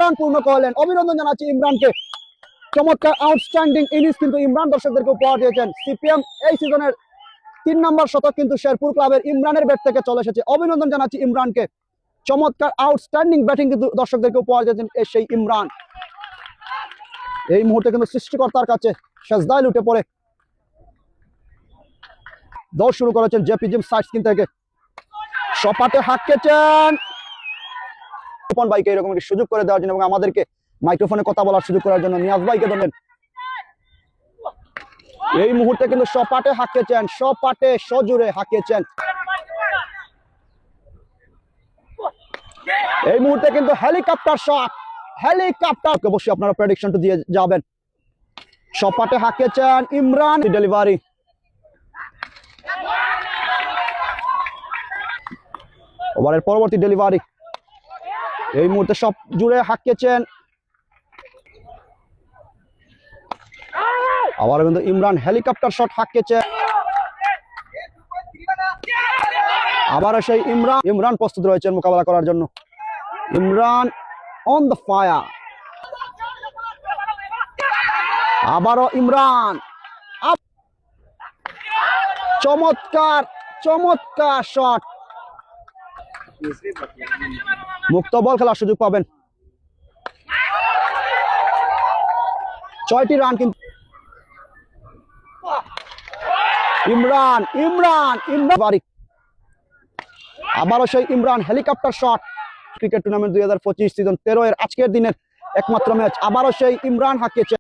Run পূর্ণ করলেন। অভিনন্দন জানাচ্ছি ইমরানকে। চমৎকার আউটস্ট্যান্ডিং ইনিংস কিন্তু ইমরান দর্শকদেরকে উপহার দিয়েছেন। সিপিএম এই সিজনের 3 নম্বর শতক কিন্তু শেরপুর ক্লাবের ইমরানের ব্যাট থেকে চলে এসেছে। অভিনন্দন জানাচ্ছি ইমরানকে। চমৎকার আউটস্ট্যান্ডিং ব্যাটিং কিন্তু দর্শকদেরকে উপহার দিয়েছেন সেই ইমরান। এই মুহূর্তে কিন্তু সৃষ্টিকর্তার কাছে সেজদায় লুটে পড়ে দৌড় শুরু করেছেন জেপি জিম সাইড স্ক্রিন থেকে। সপাটে হাঁকিয়েছেন রিপন ভাইকে এরকম একটি সুযোগ করে দেওয়ার জন্য এবং আমাদেরকে মাইক্রোফোনে কথা বলার সুযোগ করার জন্য নিয়াজ ভাইকে ধন্যবাদ। এই মুহূর্তে কিন্তু সপাটে হাঁকিয়েছেন, সপাটে সজোরে হাঁকিয়েছেন। এই মুহূর্তে কিন্তু হেলিকপ্টার শট, হেলিকপ্টার অবশ্যই আপনারা প্রেডিকশনটা দিয়ে যাবেন। সপাটে হাঁকিয়েছেন ইমরান, ডেলিভারি ওভারের পরবর্তী ডেলিভারি। এই মুহূর্তে সব জুড়ে হাঁকিয়েছেন আবার কিন্তু ইমরান, হেলিকপ্টার শট হাঁকিয়েছে আবার সেই ইমরান প্রস্তুত রয়েছেন মোকাবেলা করার জন্য। ইমরান অন দ্য ফায়ার, আবারও ইমরান, চমৎকার চমৎকার শট। মুক্ত বল খেলার সুযোগ পাবেন। 6টি রান কিন্তু ইমরান ইমরান ইমরান আবারও সেই Imran, helicopter shot. Cricket tournament 2025 season 13 এর আজকের দিনের একমাত্র ম্যাচ। আবারও সেই ইমরান হাঁকিয়েছে।